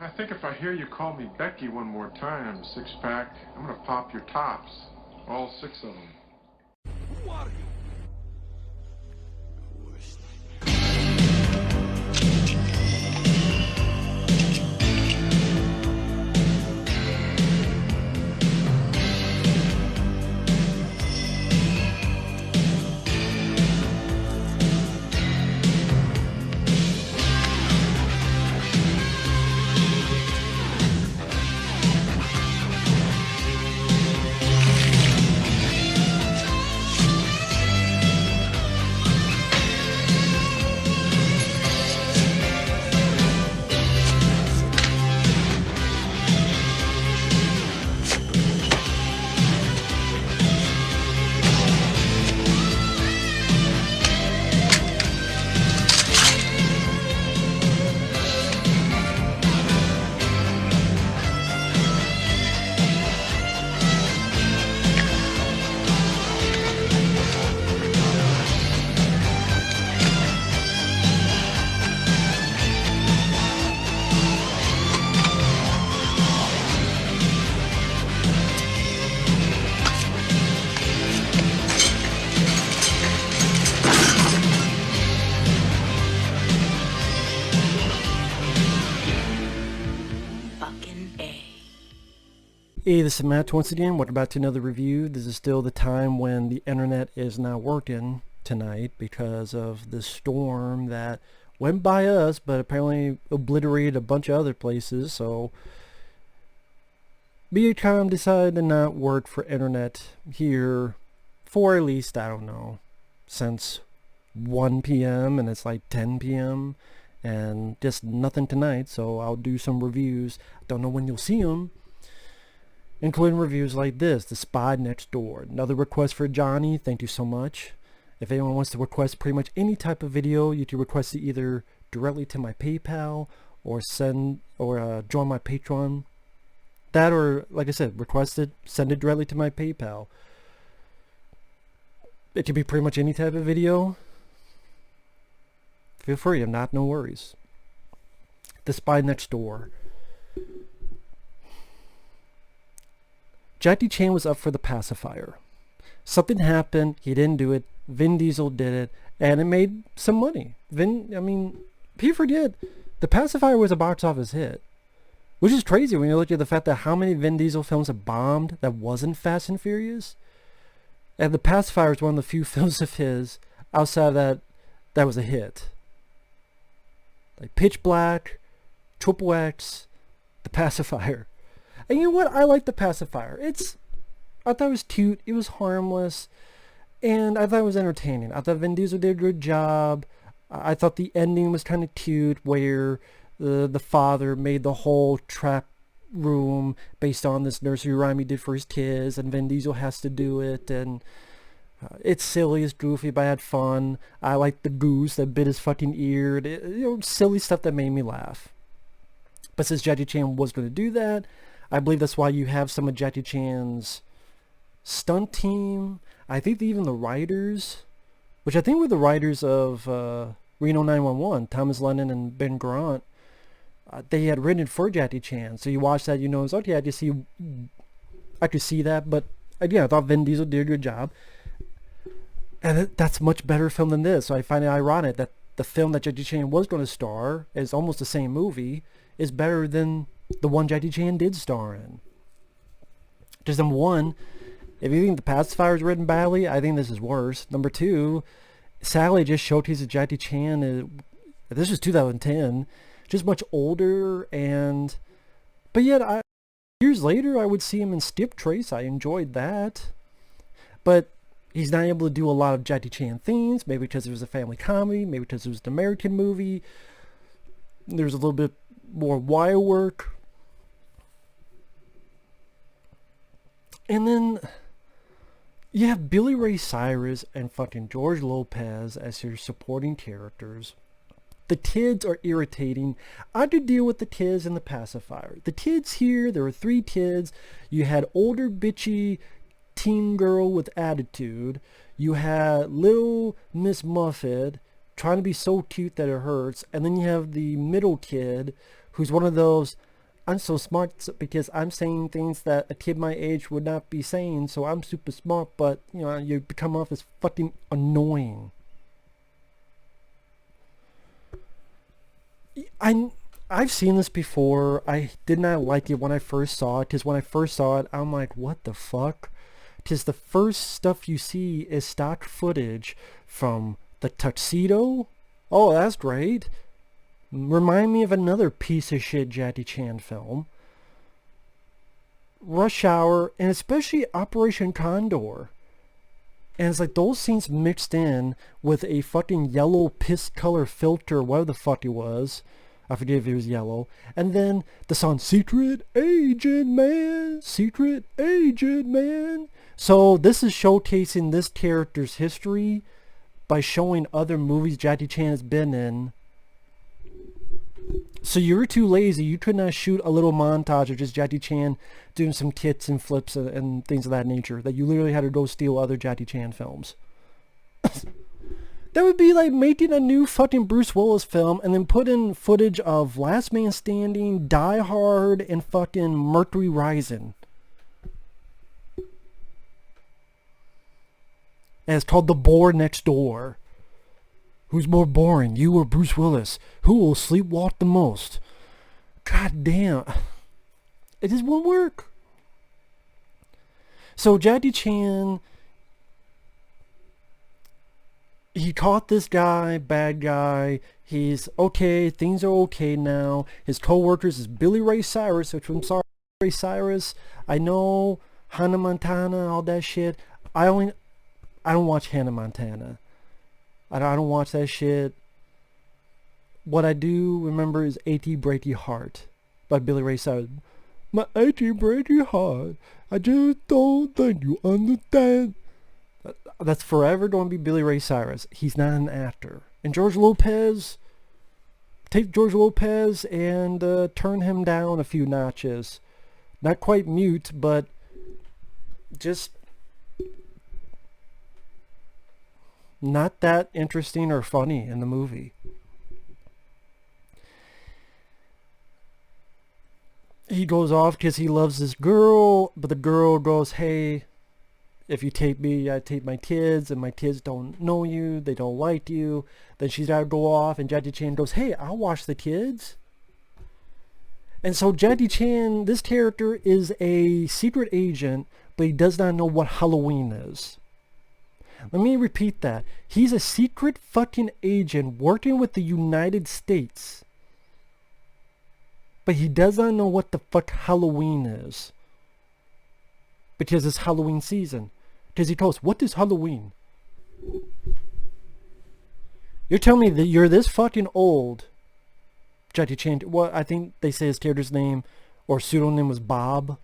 I think if I hear you call me Becky one more time, six-pack, I'm gonna pop your tops. All six of them. Who are you? Hey, this is Matt once again. Welcome back to another review. This is still the time when the internet is not working tonight because of the storm that went by us, but apparently obliterated a bunch of other places. So Viacom decided to not work for internet here for at least, I don't know, since 1 p.m. and it's like 10 p.m. and just nothing tonight. So I'll do some reviews. Don't know when you'll see them, including reviews like this, The Spy Next Door. Another request for Johnny. Thank you so much. If anyone wants to request pretty much any type of video, you can request it either directly to my PayPal or join my Patreon. That, or like I said, request it, send it directly to my PayPal. It can be pretty much any type of video. Feel free, if not, no worries. The Spy Next Door. Jackie Chan was up for the Pacifier. Something happened, he didn't do it, Vin Diesel did it, and it made some money. People forget, the Pacifier was a box office hit. Which is crazy when you look at the fact that how many Vin Diesel films have bombed that wasn't Fast and Furious. And the Pacifier is one of the few films of his outside of that was a hit. Like Pitch Black, Triple X, the Pacifier. And you know what? I like the Pacifier. I thought it was cute. It was harmless. And I thought it was entertaining. I thought Vin Diesel did a good job. I thought the ending was kind of cute where the father made the whole trap room based on this nursery rhyme he did for his kids. And Vin Diesel has to do it. And it's silly, it's goofy, but I had fun. I liked the goose that bit his fucking ear. Silly stuff that made me laugh. But since Jackie Chan was going to do that, I believe that's why you have some of Jackie Chan's stunt team. I think even the writers, which I think were the writers of Reno 911, Thomas Lennon and Ben Grant, they had written it for Jackie Chan. So you watch that, you know, it's okay, I could see that. But again, I thought Vin Diesel did a good job. And that's a much better film than this. So I find it ironic that the film that Jackie Chan was going to star, is almost the same movie, is better than the one Jackie Chan did star in. Just number one, if you think the Pacifier is written badly, I think this is worse. Number two, sadly just showcases Jackie Chan, this was 2010, just much older, but yet years later I would see him in Skip Trace. I enjoyed that. But he's not able to do a lot of Jackie Chan themes, maybe because it was a family comedy, maybe because it was an American movie. There's a little bit more wire work. And then you have Billy Ray Cyrus and fucking George Lopez as your supporting characters. The kids are irritating. I could deal with the kids in the Pacifier. The kids here, there were 3 kids. You had older bitchy teen girl with attitude. You had little Miss Muffet trying to be so cute that it hurts. And then you have the middle kid who's one of those I'm so smart because I'm saying things that a kid my age would not be saying, so I'm super smart, but, you know, you become off as fucking annoying. I've seen this before. I did not like it when I first saw it, because when I first saw it, I'm like, what the fuck? Because the first stuff you see is stock footage from the tuxedo. Oh, that's great. Remind me of another piece of shit Jackie Chan film. Rush Hour, and especially Operation Condor. And it's like those scenes mixed in with a fucking yellow piss color filter, whatever the fuck it was. I forget if it was yellow. And then the song Secret Agent Man, Secret Agent Man. So this is showcasing this character's history by showing other movies Jackie Chan has been in. So you were too lazy. You could not shoot a little montage of just Jackie Chan doing some kicks and flips and things of that nature. That you literally had to go steal other Jackie Chan films. That would be like making a new fucking Bruce Willis film and then put in footage of Last Man Standing, Die Hard, and fucking Mercury Rising. And it's called The Boar Next Door. Who's more boring, you or Bruce Willis? Who will sleepwalk the most? God damn. It just won't work. So Jackie Chan, he caught this guy, bad guy. He's okay. Things are okay now. His co-workers is Billy Ray Cyrus, which I'm sorry, Ray Cyrus. I know Hannah Montana, all that shit. I don't watch Hannah Montana. I don't watch that shit. What I do remember is A.T. Breaky Heart by Billy Ray Cyrus. My A.T. Breaky Heart, I just don't think you understand. That's forever going to be Billy Ray Cyrus. He's not an actor. And George Lopez, take George Lopez and turn him down a few notches. Not quite mute, but just not that interesting or funny in the movie. He goes off because he loves this girl, but the girl goes, hey, if you take me, I take my kids, and my kids don't know you, they don't like you. Then she's got to go off, and Jackie Chan goes, hey, I'll watch the kids. And so Jackie Chan, this character is a secret agent, but he does not know what Halloween is. Let me repeat that. He's a secret fucking agent working with the United States, but he does not know what the fuck Halloween is. Because it's Halloween season. Because he told us, what is Halloween? You're telling me that you're this fucking old, Jackie Chan, well, I think they say his character's name or pseudonym was Bob.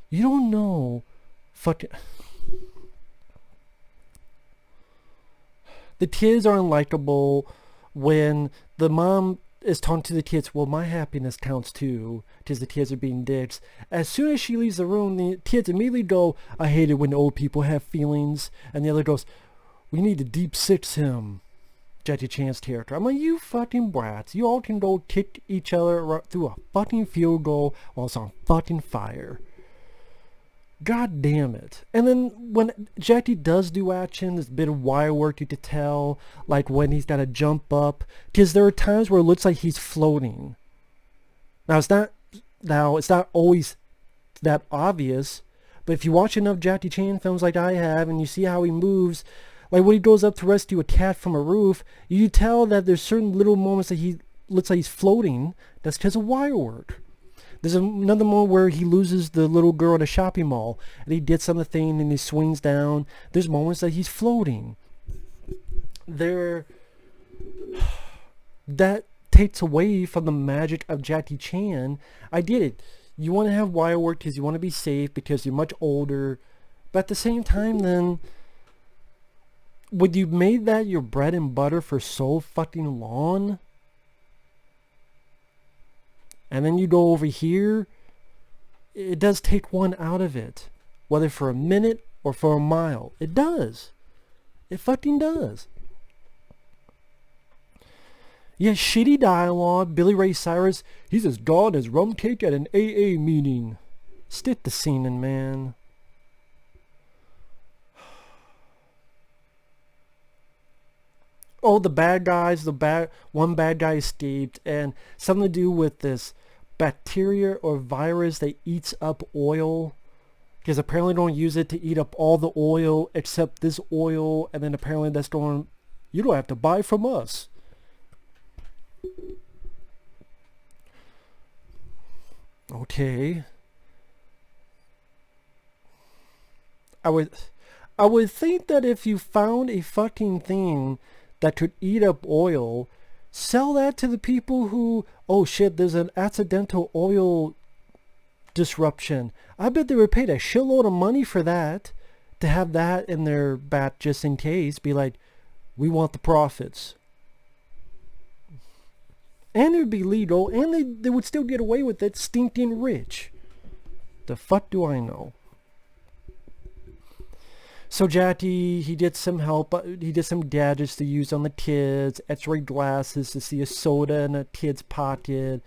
You don't know fucking... The kids are unlikable when the mom is talking to the kids, well, my happiness counts too, because the kids are being dicks. As soon as she leaves the room, the kids immediately go, I hate it when old people have feelings. And the other goes, we need to deep six him. Jackie Chan's character. I'm like, you fucking brats. You all can go kick each other through a fucking field goal while it's on fucking fire. God damn it. And then when Jackie does do action, there's a bit of wire work you could tell, like when he's got to jump up, because there are times where it looks like he's floating. Now it's not always that obvious, but if you watch enough Jackie Chan films like I have and you see how he moves, like when he goes up to rescue a cat from a roof, you tell that there's certain little moments that he looks like he's floating. That's because of wire work. There's another moment where he loses the little girl at a shopping mall, and he did something and he swings down. There's moments that he's floating. That takes away from the magic of Jackie Chan. I get it. You want to have wire work because you want to be safe because you're much older. But at the same time, then, when you've made that your bread and butter for so fucking long, and then you go over here, it does take one out of it. Whether for a minute or for a mile. It does. It fucking does. Yeah, shitty dialogue. Billy Ray Cyrus, he's as gone as rum cake at an AA meeting. Stick the scene in, man. Oh, the bad guys, one bad guy escaped, and something to do with this bacteria or virus that eats up oil. Because apparently don't use it to eat up all the oil except this oil, and then apparently that's going, you don't have to buy from us. Okay. I would think that if you found a fucking thing that could eat up oil, sell that to the people who, oh shit, there's an accidental oil disruption. I bet they were paid a shitload of money for that, to have that in their bat just in case. Be like, we want the profits. And it would be legal, and they would still get away with it, stinking rich. The fuck do I know? So Jackie, he did some help, he did some gadgets to use on the kids, x-ray glasses to see a soda in a kid's pocket,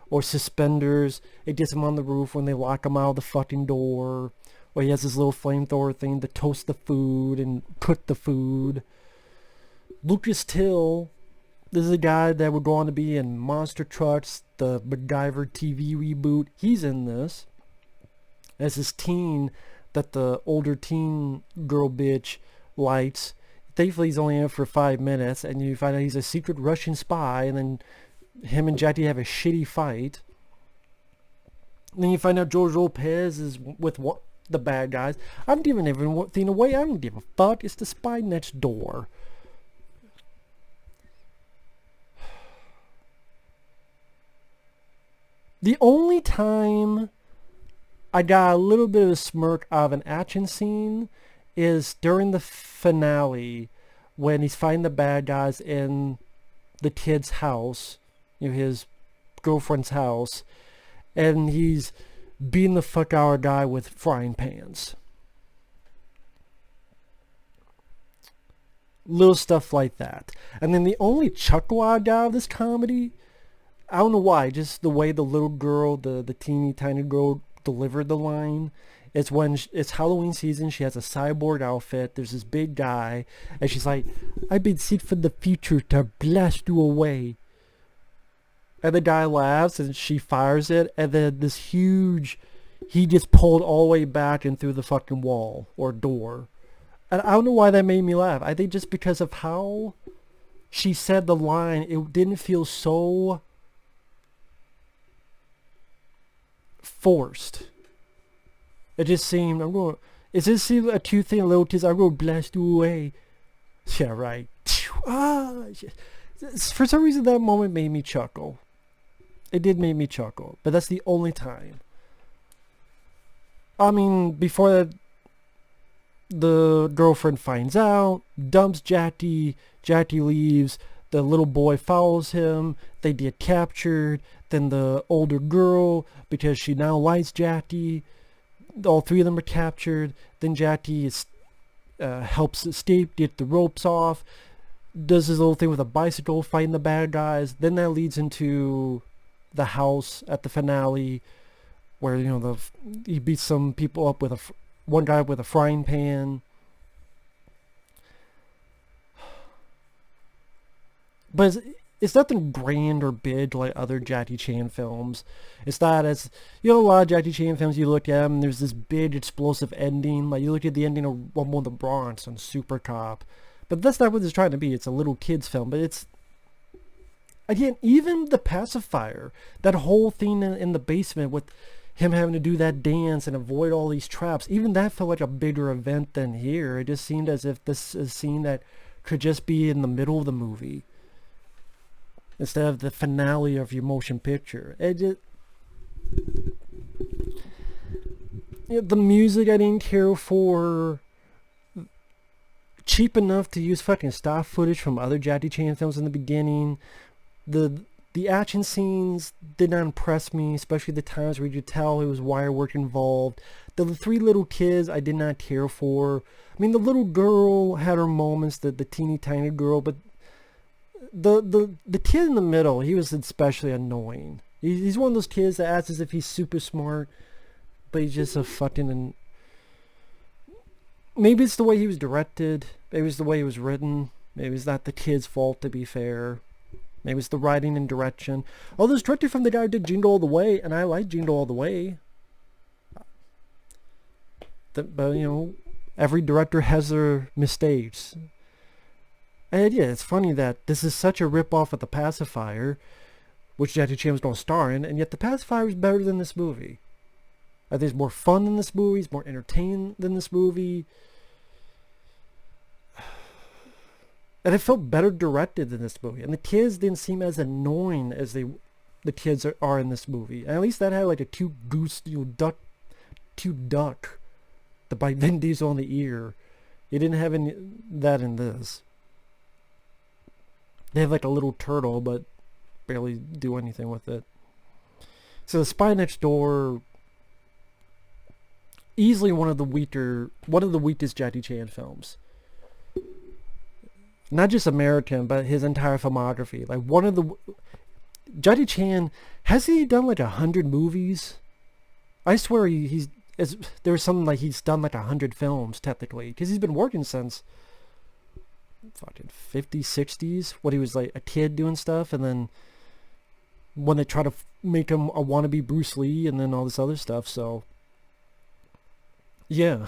or suspenders. It gets him on the roof when they lock him out of the fucking door. Or he has this little flamethrower thing to toast the food and cook the food. Lucas Till, this is a guy that would go on to be in Monster Trucks, the MacGyver TV reboot. He's in this as this teen that the older teen girl bitch likes. Thankfully he's only in for 5 minutes, and you find out he's a secret Russian spy, and then him and Jackie have a shitty fight. And then you find out George Lopez is with the bad guys. I'm giving everything away. I don't give a fuck. It's the spy next door. The only time I got a little bit of a smirk out of an action scene is during the finale when he's fighting the bad guys in the kid's house, his girlfriend's house, and he's beating the fuck out of a guy with frying pans. Little stuff like that. And then the only chuckle I got out of this comedy, I don't know why, just the way the little girl, the teeny tiny girl delivered the line. It's when it's Halloween season, she has a cyborg outfit, there's this big guy, and she's like, I've been sent from the future to blast you away. And the guy laughs and she fires it, and then this huge, he gets pulled all the way back and through the fucking wall or door. And I don't know why that made me laugh. I think just because of how she said the line, it didn't feel so forced. It just seemed, is this a cute thing, little kids? I'm going to blast you away. Yeah, right. For some reason that moment made me chuckle. It did make me chuckle, but that's the only time. I mean, before that, the girlfriend finds out, dumps Jackie, Jackie leaves, the little boy follows him, they get captured, then the older girl, because she now likes Jackie, all three of them are captured, then Jackie helps escape, get the ropes off, does his little thing with a bicycle, fighting the bad guys, then that leads into the house at the finale, where he beats some people up with one guy with a frying pan. But it's nothing grand or big like other Jackie Chan films. It's not as, a lot of Jackie Chan films, you look at them, there's this big explosive ending. Like you look at the ending of Rumble in the Bronx on Super Cop. But that's not what it's trying to be. It's a little kid's film. But it's, again, even the Pacifier, that whole thing in the basement with him having to do that dance and avoid all these traps, even that felt like a bigger event than here. It just seemed as if this is a scene that could just be in the middle of the movie instead of the finale of your motion picture. It just, the music I didn't care for. Cheap enough to use fucking stock footage from other Jackie Chan films in the beginning. The action scenes did not impress me, especially the times where you could tell it was wire work involved. The three little kids I did not care for. I mean, the little girl had her moments, the teeny tiny girl, but the kid in the middle, he was especially annoying. He's one of those kids that acts as if he's super smart, but he's just a fucking... Maybe it's the way he was directed. Maybe it's the way he was written. Maybe it's not the kid's fault, to be fair. Maybe it's the writing and direction. Although it's directed from the guy who did Jingle All the Way, and I like Jingle All the Way. But, you know, every director has their mistakes. And yeah, it's funny that this is such a rip-off of The Pacifier, which Jackie Chan was going to star in, and yet The Pacifier is better than this movie. I think it's more fun than this movie. It's more entertaining than this movie. And it felt better directed than this movie. And the kids didn't seem as annoying as the kids are in this movie. And at least that had like a cute duck to bite Vin Diesel on the ear. You didn't have any that in this. They have like a little turtle, but barely do anything with it. So The Spy Next Door, easily one of the weakest Jackie Chan films. Not just American, but his entire filmography. Like Jackie Chan, has he done like 100 movies? I swear there was something like he's done like 100 films technically, because he's been working since fucking 50s, 60s, when he was like a kid doing stuff, and then when they try to make him a wannabe Bruce Lee, and then all this other stuff. So yeah.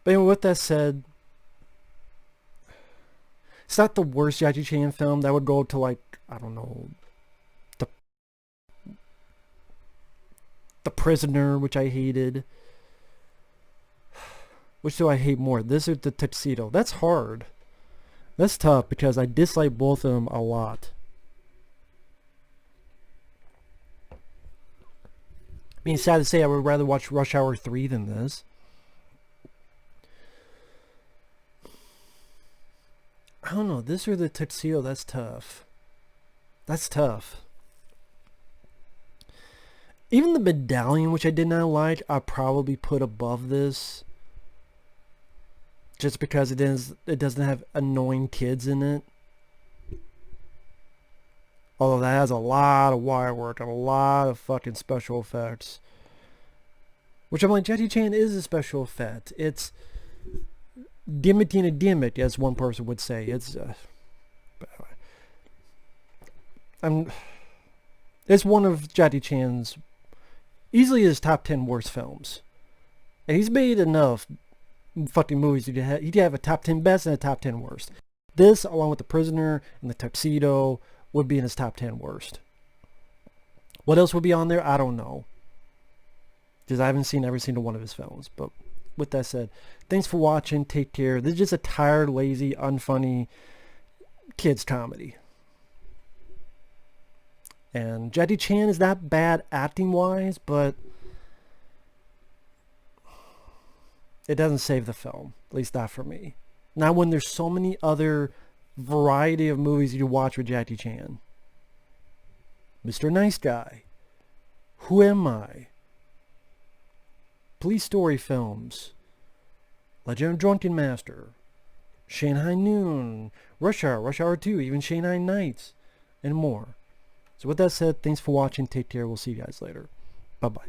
But anyway, with that said, it's not the worst Jackie Chan film. That would go to like, I don't know, The Prisoner, which I hated. Which do I hate more? This or The Tuxedo? That's hard. That's tough because I dislike both of them a lot. I mean, it's sad to say I would rather watch Rush Hour 3 than this. I don't know. This or The Tuxedo, that's tough. That's tough. Even The Medallion, which I did not like, I'd probably put above this. Just because it doesn't have annoying kids in it. Although that has a lot of wire work and a lot of fucking special effects. Which I'm like, Jackie Chan is a special effect. It's gimmicky and a gimmick, as one person would say. It's it's one of Jackie Chan's, easily his top 10 worst films. And he's made enough fucking movies. He'd have a top 10 best and a top 10 worst. This, along with The Prisoner and The Tuxedo, would be in his top 10 worst. What else would be on there? I don't know, because I haven't seen every single one of his films. But with that said, thanks for watching. Take care. This is just a tired, lazy, unfunny kids comedy. And Jackie Chan is not bad acting wise, but it doesn't save the film. At least not for me. Not when there's so many other variety of movies you watch with Jackie Chan. Mr. Nice Guy. Who Am I? Police Story films. Legend of Drunken Master. Shanghai Noon. Rush Hour, Rush Hour 2, even Shanghai Nights, and more. So with that said, thanks for watching. Take care. We'll see you guys later. Bye-bye.